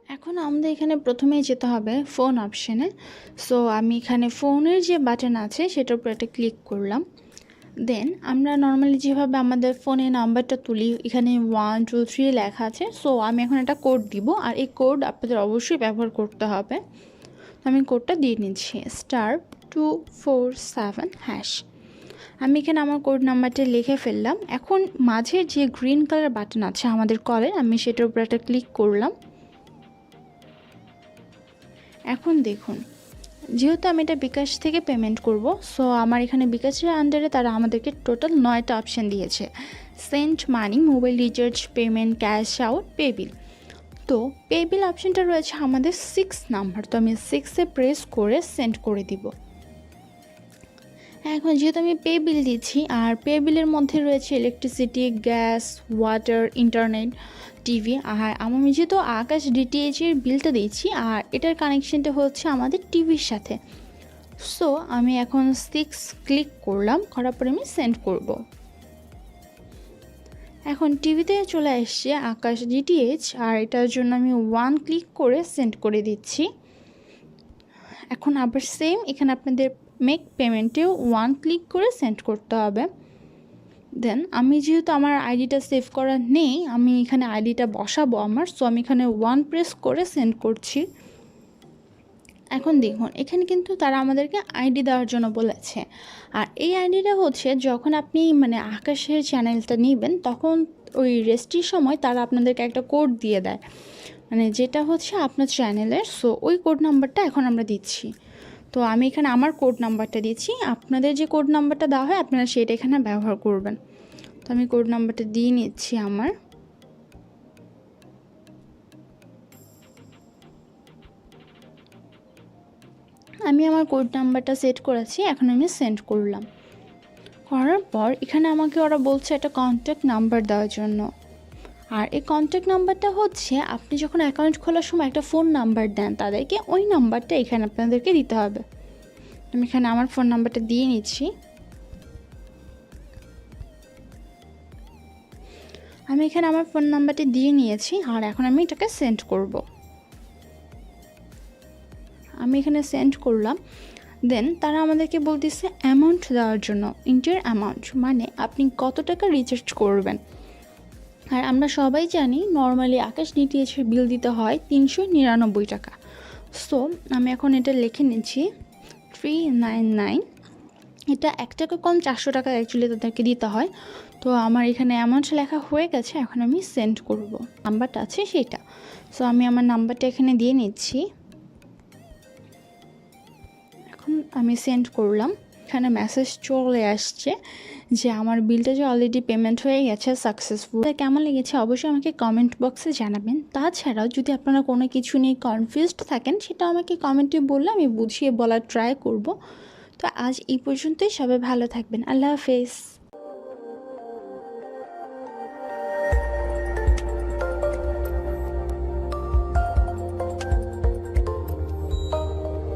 এখন আমাদের এখানে প্রথমেই যেতে হবে ফোন অপশানে। সো আমি এখানে ফোনের যে বাটন আছে সেটার উপর একটা ক্লিক করলাম। দেন আমরা নর্মালি যেভাবে আমাদের ফোনে নাম্বারটা তুলি, এখানে 1 2 3 লেখা আছে। সো আমি এখন একটা কোড দিব, আর এই কোড আপনাদের অবশ্যই ব্যবহার করতে হবে। আমি কোডটা দিয়ে নিচ্ছি *247#। আমি এখানে আমার কোড নাম্বারটা লিখে ফেললাম। এখন মাঝের যে গ্রিন কালার বাটন আছে আমাদের কলের, আমি সেটার উপর একটা ক্লিক করলাম। এখন দেখুন, যেহেতু আমি এটা বিকাশ থেকে পেমেন্ট করব, সো আমার এখানে বিকাশের আন্ডারে তারা আমাদেরকে টোটাল 9টা অপশান দিয়েছে: send money, mobile recharge, payment, cash out, pay বিল। তো পে বিল অপশানটা রয়েছে আমাদের 6 নাম্বার, তো আমি 6-এ প্রেস করে সেন্ড করে দিব। এখন যেহেতু আমি পে বিল দিচ্ছি, আর পে বিলের মধ্যে রয়েছে electricity, gas, water, internet, TV, আর আমি যেহেতু আকাশ ডিটিএইচের বিলটা দিচ্ছি, আর এটার কানেকশানটা হচ্ছে আমাদের টিভির সাথে। সো আমি এখন 6 ক্লিক করলাম, করার পরে আমি সেন্ড করব। এখন টিভিতে চলে আসছে আকাশ ডিটিএইচ, আর এটার জন্য আমি 1 ক্লিক করে সেন্ড করে দিচ্ছি। এখন আবার সেম এখানে আপনাদের মেক পেমেন্টেও 1 ক্লিক করে সেন্ড করতে হবে। দেন আমি যেহেতু আমার আইডিটা সেভ করা নেই, আমি এখানে আইডিটা বসাবো আমার, সো আমি এখানে 1 প্রেস করে সেন্ড করছি। এখন দেখুন, এখানে কিন্তু তারা আমাদেরকে আইডি দেওয়ার জন্য বলেছে, আর এই আইডিটা হচ্ছে যখন আপনি আকাশের চ্যানেলটা নেবেন, তখন ওই রেজিস্ট্রির সময় তারা আপনাদেরকে একটা কোড দিয়ে দেয়, যেটা হচ্ছে আপনার চ্যানেলের। সো ওই কোড নাম্বারটা এখন আমরা দিচ্ছি। তো আমি এখানে আমার কোড নাম্বারটা দিচ্ছি, আপনাদের যে কোড নাম্বারটা দেওয়া হয় আপনারা সেটা এখানে ব্যবহার করবেন। তো আমি কোড নাম্বারটা দিয়ে নিচ্ছি আমার। আমি আমার কোড নাম্বারটা সেট করেছি, এখন আমি সেন্ড করলাম। করার পর এখানে আমাকে ওরা বলছে একটা কন্ট্যাক্ট নাম্বার দেওয়ার জন্য, আর এই কন্ট্যাক্ট নাম্বারটা হচ্ছে আপনি যখন অ্যাকাউন্ট খোলার সময় একটা ফোন নাম্বার দেন তাদেরকে, ওই নাম্বারটা এখানে আপনাদেরকে দিতে হবে। আমি এখানে আমার ফোন নাম্বারটা দিয়ে নিচ্ছি। আমি এখানে আমার ফোন নাম্বারটি দিয়ে নিয়েছি, আর এখন আমি এটাকে সেন্ড করব। আমি এখানে সেন্ড করলাম। দেন তারা আমাদেরকে বলতেছে অ্যামাউন্ট দেওয়ার জন্য, ইন্টার অ্যামাউন্ট, মানে আপনি কত টাকা রিচার্জ করবেন। আর আমরা সবাই জানি নর্মালি আকাশ ডিটিএইচের বিল দিতে হয় 399 টাকা। সো আমি এখন এটা লিখে নিচ্ছি 399। এটা 1 টাকা কম, 400 টাকা অ্যাকচুয়ালি তাদেরকে দিতে হয়। তো আমার এখানে অ্যামাউন্ট লেখা হয়ে গেছে, এখন আমি সেন্ড করব। নাম্বারটা আছে সেটা। সো আমি আমার নাম্বারটা এখানে দিয়ে নিচ্ছি। এখন আমি সেন্ড করলাম। এখানে মেসেজ চলে আসছে যে আমার বিলটা যে অলরেডি পেমেন্ট হয়ে গেছে সাকসেসফুল। কেমন লেগেছে অবশ্যই আমাকে কমেন্ট বক্সে জানাবেন। তাছাড়াও যদি আপনারা কোনো কিছু নিয়ে কনফিউজড থাকেন, সেটা আমাকে কমেন্টে বললে আমি বুঝিয়ে বলার ট্রাই করব। তো আজ এই পর্যন্তই, সবাই ভালো থাকবেন। আল্লাহ হাফেজ।